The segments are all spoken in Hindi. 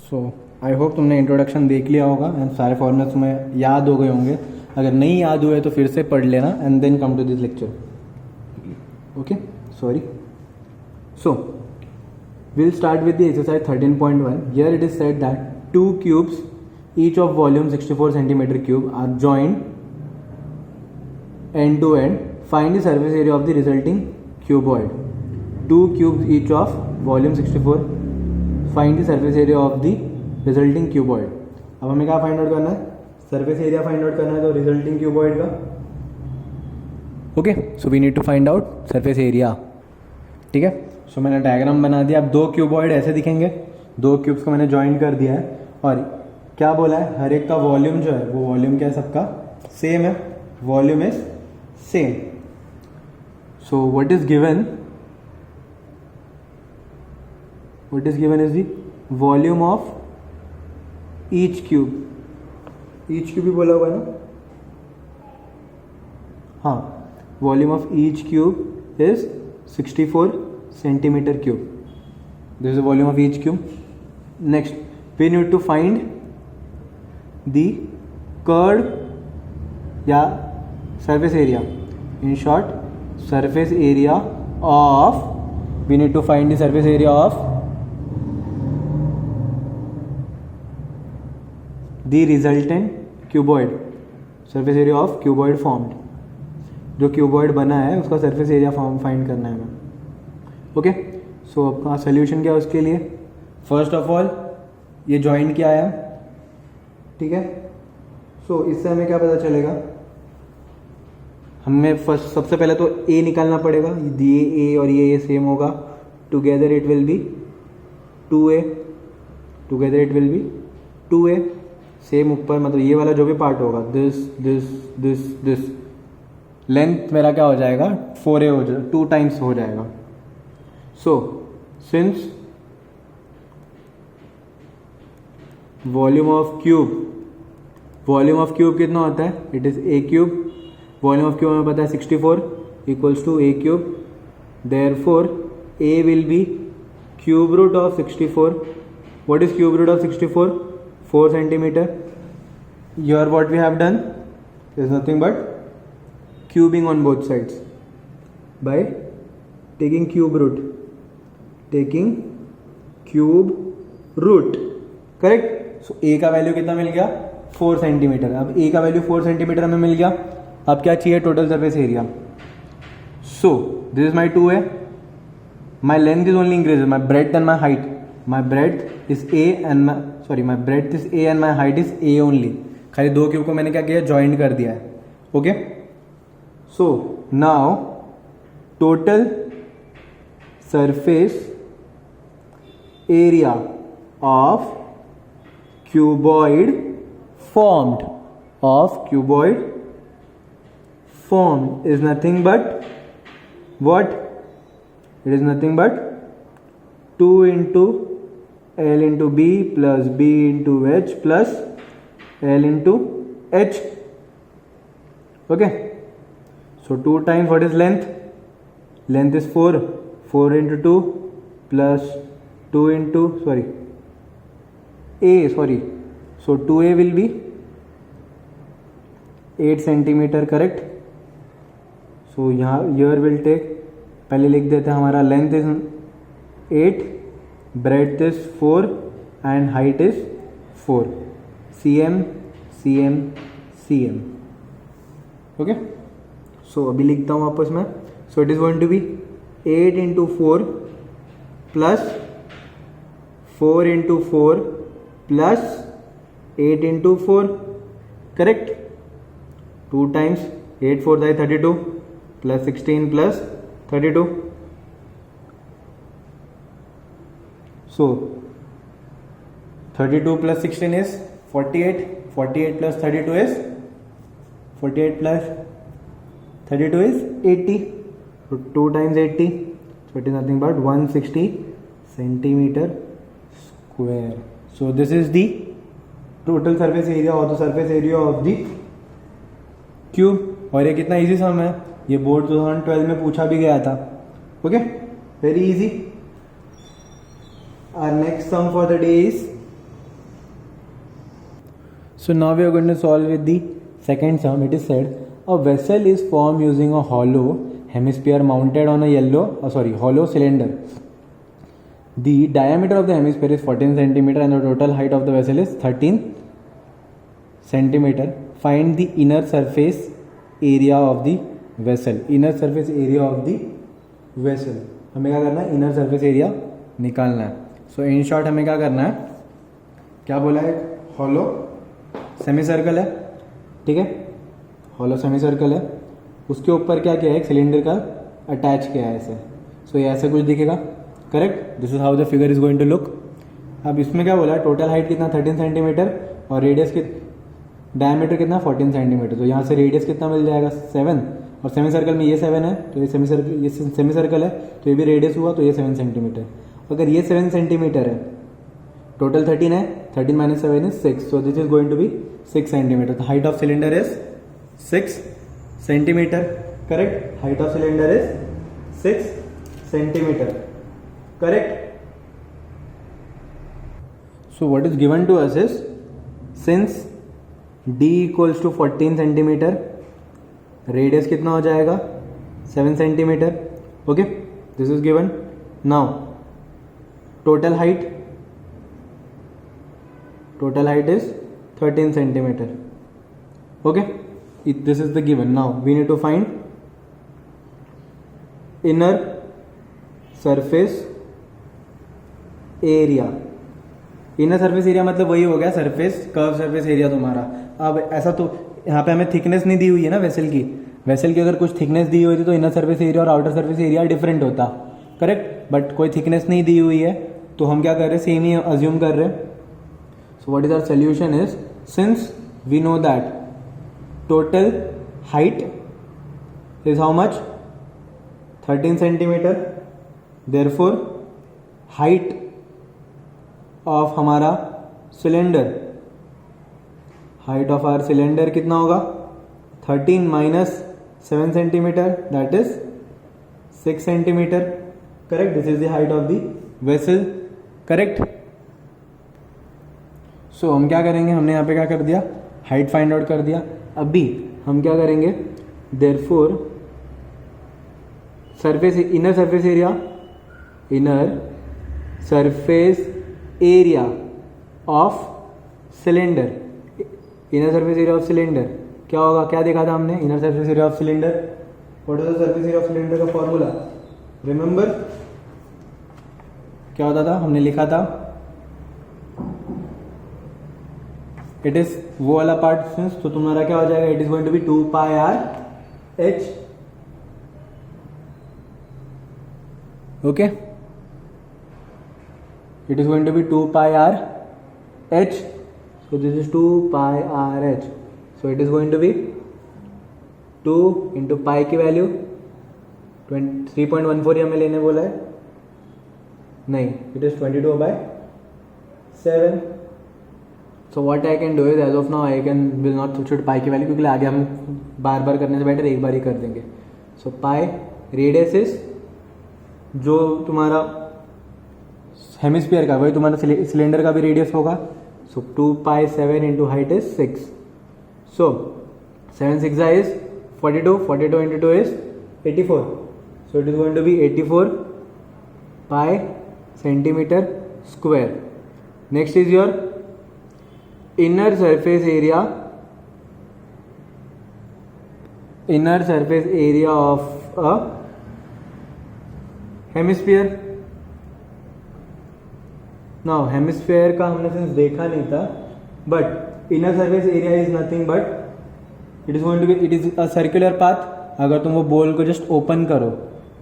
सो आई होप तुमने इंट्रोडक्शन देख लिया होगा एंड सारे फॉर्मूलाज तुम्हें याद हो गए होंगे. अगर नहीं याद हुए तो फिर से पढ़ लेना and then come to this lecture. Okay, sorry. So we'll start with the exercise 13.1. Here it is said that two cubes each of volume 64 centimeter cube are joined end to end. Find the surface area of the resulting cuboid. Two cubes each of volume 64. Find the surface area of the resulting cuboid. अब हमें क्या फाइंड आउट करना है? सरफेस एरिया फाइंड आउट करना है तो रिजल्टिंग क्यूबॉइड का. Okay, so we need to find out surface area. ठीक है, सो मैंने डायग्राम बना दिया. अब दो क्यूबॉइड ऐसे दिखेंगे, दो क्यूब्स को मैंने ज्वाइंट कर दिया है और क्या बोला है, हर एक का वॉल्यूम जो है वो वॉल्यूम क्या है, सबका सेम है. Volume is same. So what is given is the volume of each cube. Each cube भी बोला हुआ है ना. हाँ, volume of each cube is 64 centimeter cube. This is the volume of each cube. Next, we need to find the curved या surface area. In short, surface area of, we need to find the surface area of the resultant cuboid. Surface area of cuboid formed. जो cuboid बना है उसका surface area फाइंड करना है हमें. ओके, सो आपका सोल्यूशन क्या है उसके लिए. फर्स्ट ऑफ ऑल ये ज्वाइन किया है, ठीक है. सो इससे हमें क्या पता चलेगा, हमें फर्स्ट सबसे पहले तो ए निकालना पड़ेगा. ये ए और ये सेम होगा. Together it will be 2a. Together it will be 2a. Same ऊपर मतलब ये वाला जो भी पार्ट होगा, this this this this, length मेरा क्या हो जाएगा, 4a हो जाएगा, 2 टाइम्स हो जाएगा. So, since volume of cube कितना होता है, it is a cube. Volume of cube हमें पता है 64 equals to a cube. Therefore, a will be cube root of 64. What is cube root of 64? 4 centimeter. Here what we have done is nothing but cubing on both sides by taking cube root. Correct. So a का वैल्यू कितना मिल गया, 4 सेंटीमीटर. अब ए का वैल्यू 4 सेंटीमीटर हमें मिल गया. अब क्या चाहिए, total surface area. So this is my 2a. My length is only increase, my breadth and my height. My breadth is A and my breadth is A and my height is A only. खाली दो क्यूब को मैंने क्या किया, ज्वाइंट कर दिया है. Okay, so now total surface area of cuboid formed is nothing but what? It is nothing but 2 into L into B plus B into H plus L into H. Okay, so 2 times what is length? Length is 4 into 2 plus 2 into so 2a will be 8 centimeter. Correct. So यहाँ here will take, पहले लिख देते हैं हमारा length is 8, breadth is 4 and height is 4. cm. Okay, so अभी लिखता हूँ वापस मैं. So it is going to be 8 into 4 plus 4 into 4 plus 8 into 4. Correct. 2 times 8 4 is 32 plus 16 plus 32. So 32 plus 16 is 48. 48 plus 32 is 80. So 2 times 80, so it is nothing but 160 centimeter square. So this is the total surface area or the surface area of the cube. और ये कितना इजी सम है, ये बोर्ड 2012 में पूछा भी गया था. Okay, very easy. Our next sum for the day is So now we are going to solve with the second sum. It is said a vessel is formed using a hollow hemisphere mounted on a hollow cylinder. The diameter of the hemisphere is 14 centimeter and the total height of the vessel is 13 centimeter. Find the inner surface area of the vessel. Inner surface area of the vessel. हमें क्या करना है? इनर सर्फेस एरिया निकालना है. सो इन शॉर्ट हमें क्या करना है? क्या बोला है? हॉलो सेमी सर्कल है, ठीक है, हॉलो सेमी सर्कल है, उसके ऊपर क्या किया है? एक सिलेंडर का अटैच किया है ऐसे. सो ये ऐसे कुछ दिखेगा, correct. This is how the figure is going to look. अब इसमें क्या बोला है? टोटल हाइट कितना? 13 सेंटीमीटर और रेडियस डायमीटर कितना? 14 सेंटीमीटर. तो यहाँ से रेडियस कितना मिल जाएगा? 7. और सेमी सर्कल में ये 7 है, तो ये सेमी सर्कल है, तो ये भी रेडियस हुआ, तो ये 7 सेंटीमीटर. अगर ये 7 सेंटीमीटर है, टोटल 13 है, 13 minus 7 is 6. So this is going to be 6 centimetre. The height of cylinder is 6 centimetre, correct. Height of cylinder is 6 centimetre, correct. So what is given to us is since d equals to 14 centimetre, radius कितना हो जाएगा? 7 centimetre. Okay, this is given. Now total height is 13 centimetre. Okay, this is the given. Now we need to find inner surface area. Inner surface area मतलब वही हो गया सरफेस, कर्व सरफेस एरिया तुम्हारा. अब ऐसा तो यहाँ पे हमें थिकनेस नहीं दी हुई है ना वेसल की. वेसल की अगर कुछ थिकनेस दी हुई थी तो इनर सरफेस एरिया और आउटर सरफेस एरिया डिफरेंट होता, करेक्ट. बट कोई थिकनेस नहीं दी हुई है, तो हम क्या कर रहे हैं? सेम ही अज्यूम कर रहे हैं. So what is our solution is, since we know that total height is how much? 13 centimetre. Therefore height of हमारा cylinder, height of our cylinder कितना होगा? 13 minus 7 centimetre, that is 6 centimetre, correct. This is the height of the vessel, correct. So हम क्या करेंगे? हमने यहाँ पे क्या कर दिया? हाइट फाइंड आउट कर दिया. अभी हम क्या करेंगे? Therefore surface, inner surface area of cylinder. Inner surface area of cylinder क्या होगा? क्या देखा था हमने? Inner surface area of cylinder. What is the surface area of cylinder का फॉर्मूला? रिमेंबर क्या होता था? हमने लिखा था इट इज वो वाला पार्ट सिंस, तो तुम्हारा क्या हो जाएगा? It is going to be 2 pi r h. Okay, it is going to be 2 pi r h. So this is 2 pi r h. So it is going to be 2 into pi की वैल्यू 3.14 ही हमें लेने बोला है. नहीं, it is 22/7. So what I can do is as of now I will not substitute pi की वैल्यू, क्योंकि आगे हम बार बार करने से बेटर एक बार ही कर देंगे. So pi रेडियस इज जो तुम्हारा हेमिस्फीयर का, वही तुम्हारा सिलेंडर का भी रेडियस होगा. So 2 pi 7 into height is 6. So 7 6 is 42, 42 into 2 is 84. So it is going to be 84 pi centimetre square. Next is your inner surface area of a hemisphere. Now hemisphere का हमने सिंस देखा नहीं था, but inner surface area is nothing but it is going to be, it is a circular path. अगर तुम वो बॉल को जस्ट ओपन करो,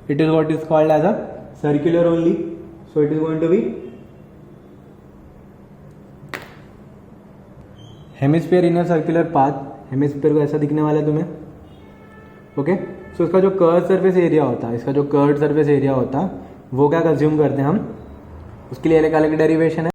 it is what is called as a circular only. So it is going to be hemisphere inner circular path. Hemisphere को ऐसा दिखने वाला है तुम्हें. ओके, सो इसका जो कर्व सरफेस एरिया होता है, वो क्या कंज्यूम करते हैं हम, उसके लिए अलग अलग डेरिवेशन है.